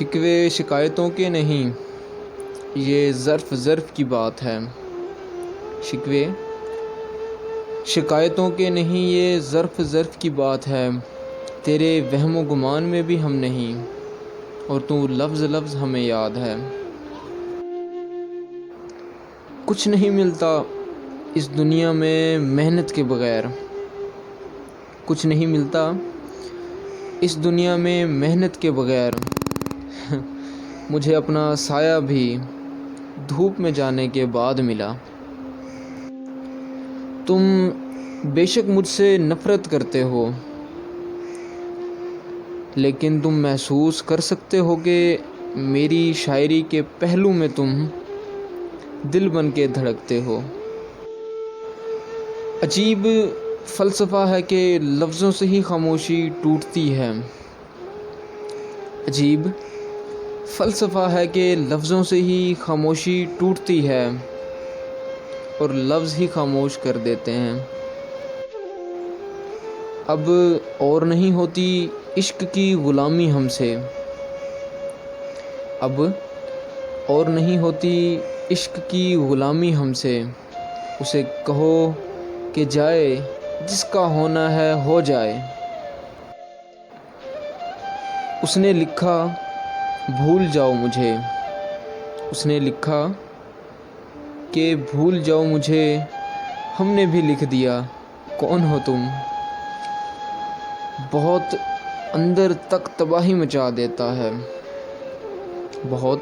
شکوے شکایتوں کے نہیں، یہ ظرف کی بات ہے۔ شکوے شکایتوں کے نہیں، یہ ظرف کی بات ہے۔ تیرے وہم و گمان میں بھی ہم نہیں، اور تو لفظ ہمیں یاد ہے۔ کچھ نہیں ملتا اس دنیا میں محنت کے بغیر، کچھ نہیں ملتا اس دنیا میں محنت کے بغیر۔ مجھے اپنا سایہ بھی دھوپ میں جانے کے بعد ملا۔ تم بے شک مجھ سے نفرت کرتے ہو، لیکن تم محسوس کر سکتے ہو کہ میری شاعری کے پہلو میں تم دل بن کے دھڑکتے ہو۔ عجیب فلسفہ ہے کہ لفظوں سے ہی خاموشی ٹوٹتی ہے۔ عجیب فلسفہ ہے کہ لفظوں سے ہی خاموشی ٹوٹتی ہے، اور لفظ ہی خاموش کر دیتے ہیں۔ اب اور نہیں ہوتی عشق کی غلامی ہم سے، اب اور نہیں ہوتی عشق کی غلامی ہم سے۔ اسے کہو کہ جائے، جس کا ہونا ہے ہو جائے۔ اس نے لکھا بھول جاؤ مجھے، اس نے لکھا کہ بھول جاؤ مجھے، ہم نے بھی لکھ دیا کون ہو تم۔ بہت اندر تک تباہی مچا دیتا ہے، بہت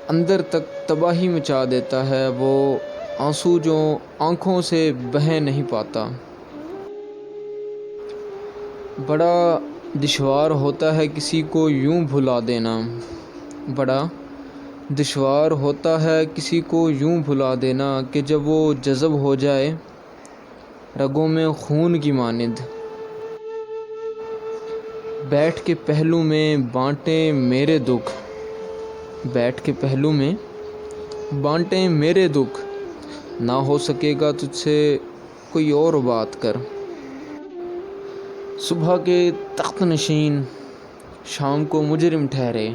اندر تک تباہی مچا دیتا ہے وہ آنسو جو آنکھوں سے بہہ نہیں پاتا۔ بڑا دشوار ہوتا ہے کسی کو یوں بھلا دینا، بڑا دشوار ہوتا ہے کسی کو یوں بھلا دینا کہ جب وہ جذب ہو جائے رگوں میں خون کی مانند۔ بیٹھ کے پہلو میں بانٹیں میرے دکھ، بیٹھ کے پہلو میں بانٹیں میرے دکھ، نہ ہو سکے گا تجھ سے کوئی اور بات کر۔ صبح کے تخت نشین شام کو مجرم ٹھہرے،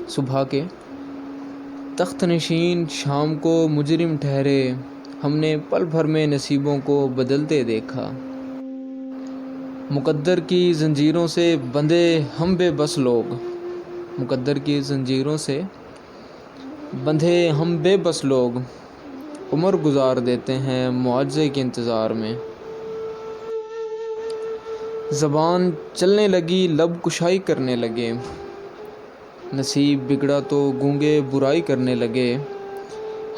صبح کے تخت نشین شام کو مجرم ٹھہرے، ہم نے پل بھر میں نصیبوں کو بدلتے دیکھا۔ مقدر کی زنجیروں سے بندھے ہم بے بس لوگ، مقدر کی زنجیروں سے بندھے ہم بے بس لوگ، عمر گزار دیتے ہیں معاوضے کے انتظار میں۔ زبان چلنے لگی لب کشائی کرنے لگے، نصیب بگڑا تو گونگے برائی کرنے لگے۔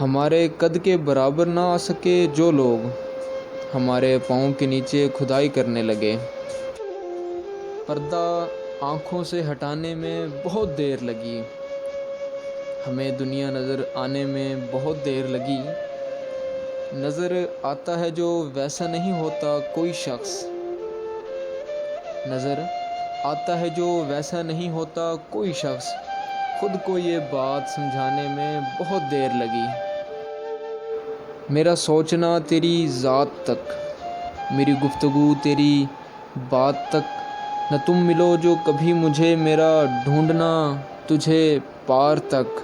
ہمارے قد کے برابر نہ آ سکے جو لوگ، ہمارے پاؤں کے نیچے کھدائی کرنے لگے۔ پردہ آنکھوں سے ہٹانے میں بہت دیر لگی، ہمیں دنیا نظر آنے میں بہت دیر لگی۔ نظر آتا ہے جو ویسا نہیں ہوتا کوئی شخص، نظر آتا ہے جو ویسا نہیں ہوتا کوئی شخص، خود کو یہ بات سمجھانے میں بہت دیر لگی۔ میرا سوچنا تیری ذات تک، میری گفتگو تیری بات تک، نہ تم ملو جو کبھی مجھے، میرا ڈھونڈنا تجھے پار تک۔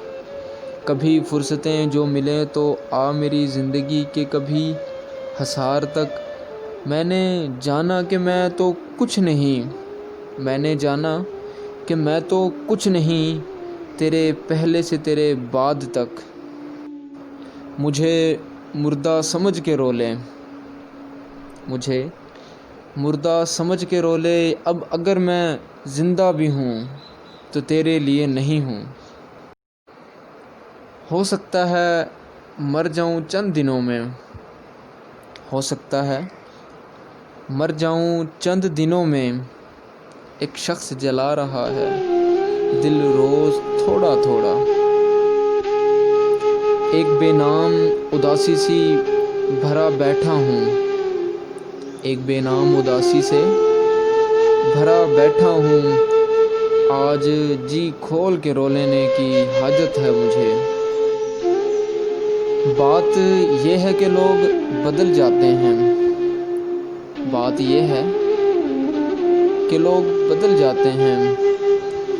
کبھی فرصتیں جو ملیں تو آ میری زندگی کے کبھی حصار تک۔ میں نے جانا کہ میں تو کچھ نہیں، میں نے جانا کہ میں تو کچھ نہیں، تیرے پہلے سے تیرے بعد تک۔ مجھے مردہ سمجھ کے رو لے، مجھے مردہ سمجھ کے رو لے، اب اگر میں زندہ بھی ہوں تو تیرے لیے نہیں ہوں۔ ہو سکتا ہے مر جاؤں چند دنوں میں، ہو سکتا ہے مر جاؤں چند دنوں میں، ایک شخص جلا رہا ہے دل روز تھوڑا تھوڑا۔ ایک بے نام اداسی سی بھرا بیٹھا ہوں، ایک بے نام اداسی سے بھرا بیٹھا ہوں، آج جی کھول کے رو لینے کی حاجت ہے مجھے۔ بات یہ ہے کہ لوگ بدل جاتے ہیں، بات یہ ہے کہ لوگ بدل جاتے ہیں،